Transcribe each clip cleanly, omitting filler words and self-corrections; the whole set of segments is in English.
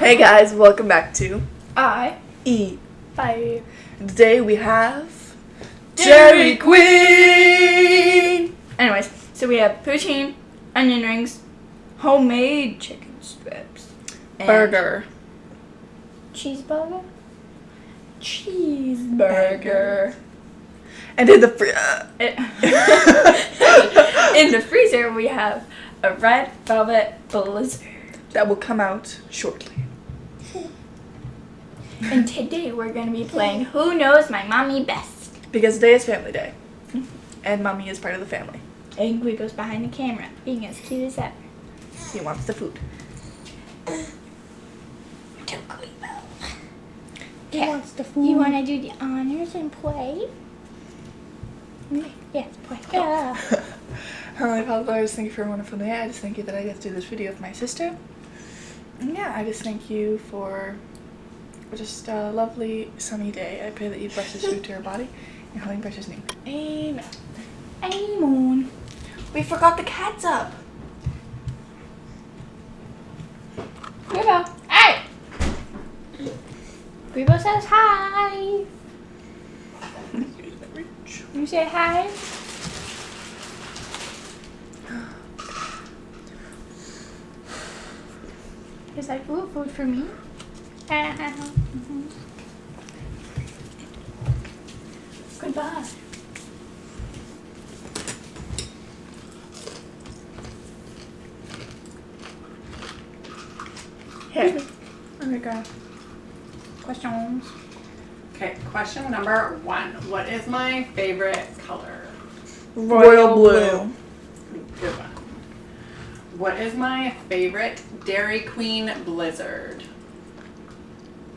Hey guys, welcome back to ieatpie. And today we have Dairy Queen! Anyways, so we have poutine, onion rings, homemade chicken strips, and Burger. Cheeseburger. Cheeseburger. And in the In the freezer, we have a red velvet blizzard. that will come out shortly. And today we're going to be playing Who Knows My Mommy Best. Because today is family day. And mommy is part of the family. And Guido's behind the camera, being as cute as ever. He wants the food. To Guido. He wants the food. You want to do the honors and play? Yes, play. Yeah. Hello, followers. Thank you for a wonderful day. I just thank you that I get to do this video with my sister. And yeah, I just thank you for just a lovely sunny day. I pray that you bless this food to your body. In holy and precious name. Amen. Amen. We forgot the cats up. Guido. Hey! Guido says hi. You say hi? Is that food for me? Goodbye. Here. Okay. Questions. Okay, question number 1. What is my favorite color? Royal blue. Good one. What is my favorite Dairy Queen Blizzard?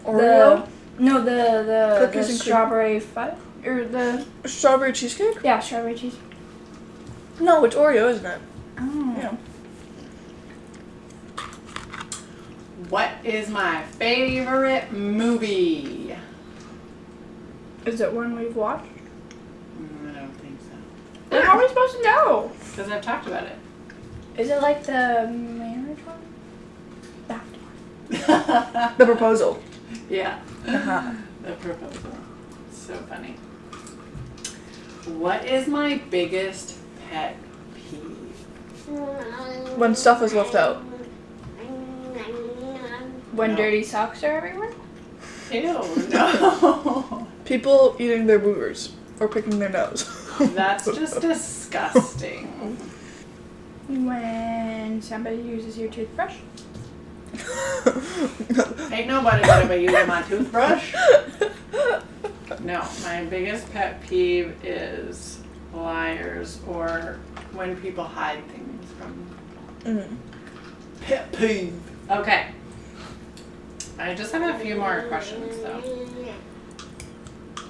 Oreo. The Cookies and cream. strawberry fudge or the Strawberry cheesecake? strawberry cheese. No, it's Oreo, isn't it? Oh. Yeah. What is my favorite movie? Is it one we've watched? I don't think so. Then how are we supposed to know? Because I've talked about it. Is it like the marriage one? That one. The proposal. Yeah. Uh-huh. The proposal. So funny. What is my biggest pet peeve? When stuff is left out. When No. dirty socks are everywhere? Ew, no. People eating their boogers or picking their nose. That's just disgusting. When somebody uses your toothbrush? Ain't nobody gonna be using my toothbrush. No, my biggest pet peeve is liars or when people hide things from me. Pet peeve. Okay. I just have a few more questions though.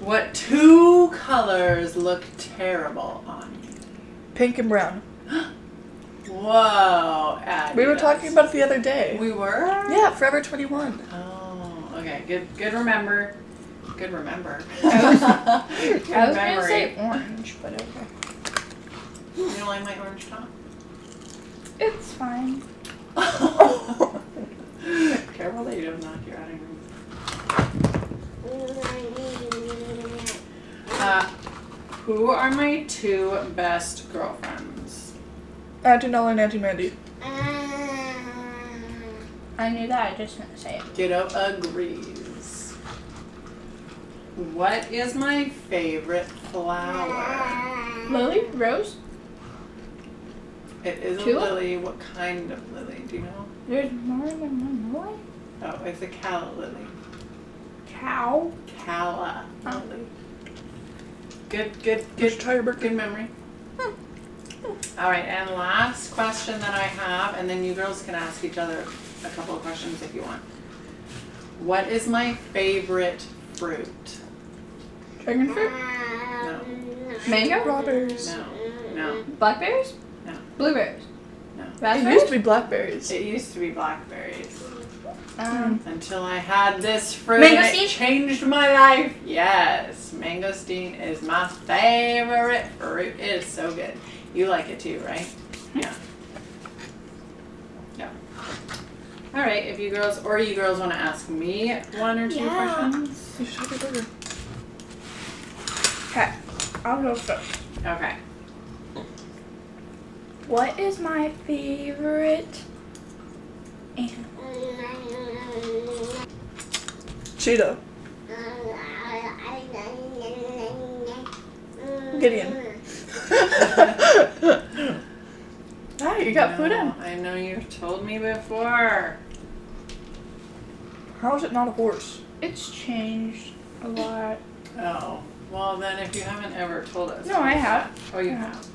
What 2 colors look terrible on you? Pink and brown. Whoa, Abby, We were talking about it the other day. We were? Yeah, Forever 21. Oh, okay. Good remember. Good remember. I was Good gonna memory. say orange, but okay. You don't like my orange top? It's fine. Careful that you don't knock your outing room. Who are my 2 best girlfriends? Auntie Nella and Auntie Mandy. I knew that, I just didn't say it. Ditto agrees. What is my favorite flower? Lily? Rose? It is a Tulip? lily. What kind of lily? Do you know? There's more than one lily? Oh, it's a calla lily. Cow? Calla Oh. lily. Good Did you try your birthday? Good memory. All right, and last question that I have, and then you girls can ask each other a couple of questions if you want. What is my favorite fruit? Dragon fruit? No. Mango? Strawberries. No. Blackberries? No. Blueberries? No. It Raspberries? used to be blackberries. It used to be blackberries. Um, Until I had this fruit and it Mangosteen? changed my life. Yes, mangosteen is my favorite fruit. It is so good. You like it too, right? Yeah. Yeah. All right, if you girls want to ask me one or two questions. You should have your burger. Okay, I'll go first. Okay. What is my favorite animal? Cheetah. Gideon. Ah, you got food in. I know you've told me before. How is it not a horse? It's changed a lot. Oh, well then if you haven't ever told us. No, I have. Oh, you have.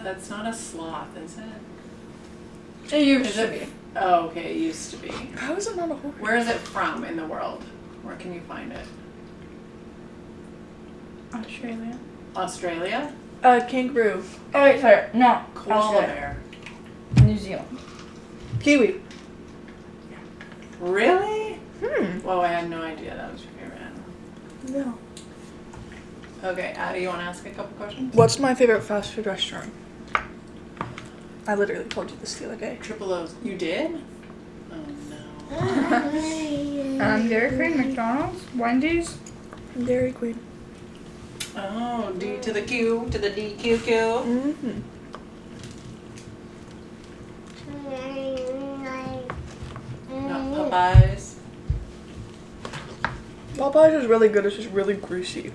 That's not a sloth, is it? It used Is to it? be. Oh, okay, it used to be. How is it not a horse? Where is it from in the world? Where can you find it? Australia. Australia? Kangaroo. Oh wait, sorry. No. Koala Australia. bear. New Zealand. Kiwi. Really? Hmm. I had no idea that was your favorite animal. No. Okay, Addie, you want to ask a couple questions? What's my favorite fast food restaurant? I literally told you this the other day. Triple O's. You did? Oh no. Dairy Queen, McDonald's, Wendy's. Dairy Queen. Oh, D to the Q to the DQQ. Mm-hmm. Not Popeyes. Popeyes is really good. It's just really greasy.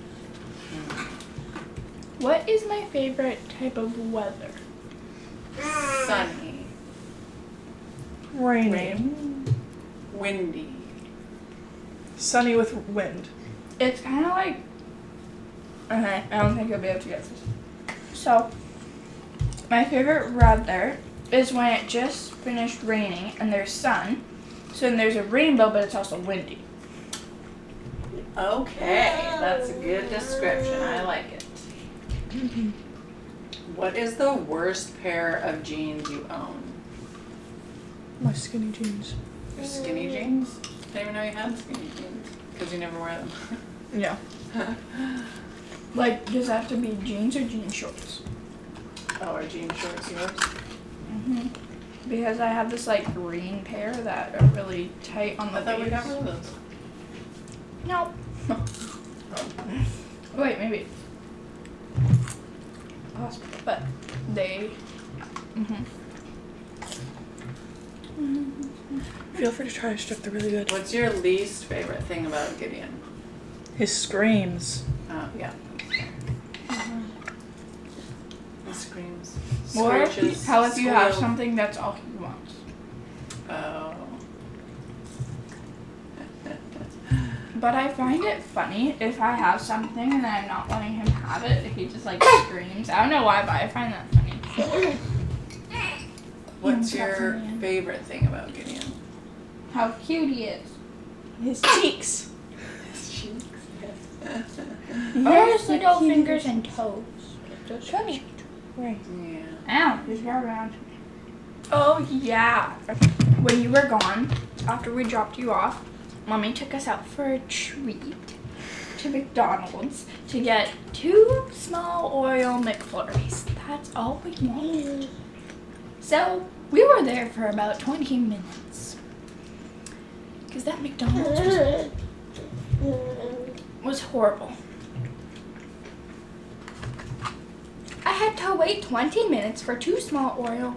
What is my favorite type of weather? Sunny. Rainy. Rain. Windy. Sunny with wind. It's kind of like. Okay, I don't think you'll be able to get this. So, my favorite weather is when it just finished raining and there's sun. So then there's a rainbow, but it's also windy. Okay, that's a good description. I like it. What is the worst pair of jeans you own? My skinny jeans. Your skinny jeans? I didn't even know you had skinny jeans because you never wear them. Yeah. Like, does that have to be jeans or jean shorts? Oh, are jean shorts yours? Mm-hmm. Because I have this like green pair that are really tight on the I thought we got waist. rid of those. No. Wait, maybe. Possible, but they. Feel free to try a strip. They're really good. What's your least favorite thing about Gideon? His screams. Oh, yeah. He screams. Or Screeches. how if you have squeal. something that's all he wants. Oh. But I find it funny if I have something and then I'm not letting him have it, he just like screams. I don't know why, but I find that funny. What's Yeah, your that's me. favorite thing about Gideon? How cute he is. His cheeks. His cheeks. Or his little fingers and toes. Those are cute. Right. Yeah. Ow, he's got around. Oh yeah. When you were gone, after we dropped you off, Mommy took us out for a treat to McDonald's to get 2 small Oreo McFlurries. That's all we wanted. So we were there for about 20 minutes. Because that McDonald's was horrible. I had to wait 20 minutes for 2 small Oreo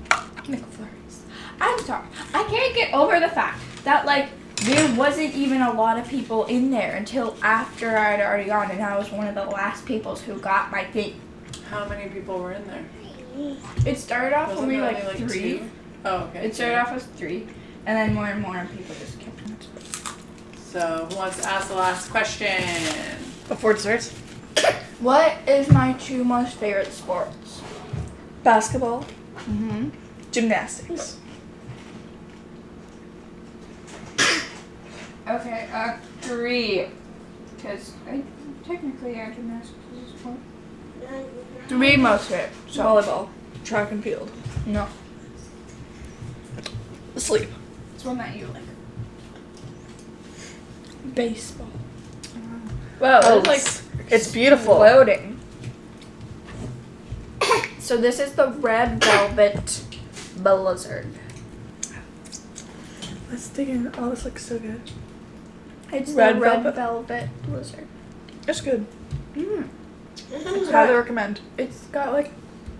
McFlurries. I'm sorry. I can't get over the fact that, like, there wasn't even a lot of people in there until after I'd already gone, and I was one of the last people who got my thing. How many people were in there? It started off Wasn't when we there like only, 3. 2? Oh, okay. It started off as 3, and then more and more people just kept coming. So, who wants to ask the last question? Before it starts. What is my 2 most favorite sports? Basketball. Mm-hmm. Gymnastics. Okay, 3. Because I technically have gymnastics as a sport. 3 most favorite. So, Volleyball. Track and field. no. Sleep. It's one that you like. Baseball. Wow, Oh, it's like it's beautiful. floating. So this is the Red Velvet Blizzard. Let's dig in. Oh, this looks so good. It's Red the red velvet. velvet blizzard. It's good. Mm. Highly recommend. It's got like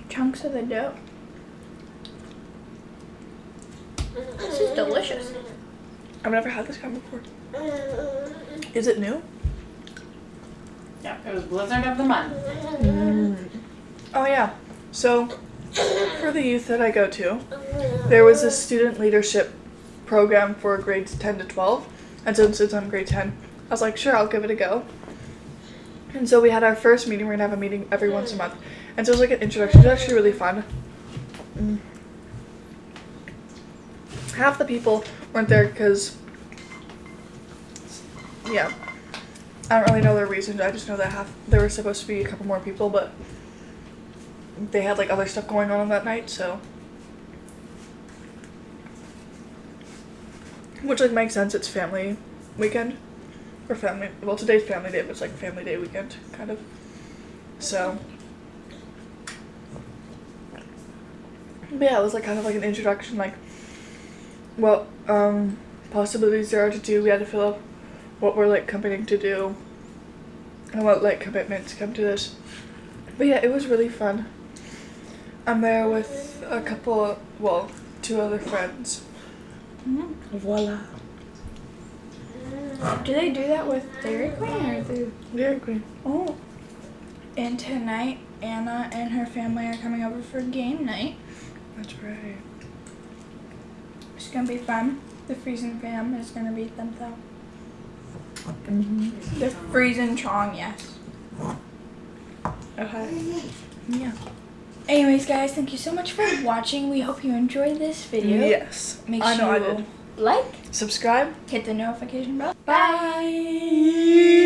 chunks of the dough. This is delicious. I've never had this kind before. Is it new? Yeah, it was Blizzard of the Month. Oh yeah. So for the youth that I go to, there was a student leadership program for grades 10 to 12. And since I'm grade 10, I was like, sure, I'll give it a go. And so we had our first meeting. We're going to have a meeting every once a month. And so it was like an introduction. It was actually really fun. Half the people weren't there because, yeah, I don't really know their reasons. I just know that there were supposed to be a couple more people, but they had like other stuff going on that night, so. Which like makes sense, it's family weekend. Or family, well today's family day, but it's like family day weekend, kind of. So. But yeah, it was like kind of like an introduction, like what possibilities there are to do. We had to fill up what we're like committing to do and what like commitments come to this. But yeah, it was really fun. I'm there with a couple, well, 2 other friends. Voila. Do they do that with Dairy Queen or the Dairy Queen. Oh. And tonight Anna and her family are coming over for game night. That's right. It's gonna be fun. The Freezing fam is gonna beat them though. The Freezing Chong, yes. Okay. Yeah. Anyways, guys, thank you so much for watching. We hope you enjoyed this video. Yes. Make I know sure I you did. like, Subscribe. hit the notification bell. Bye.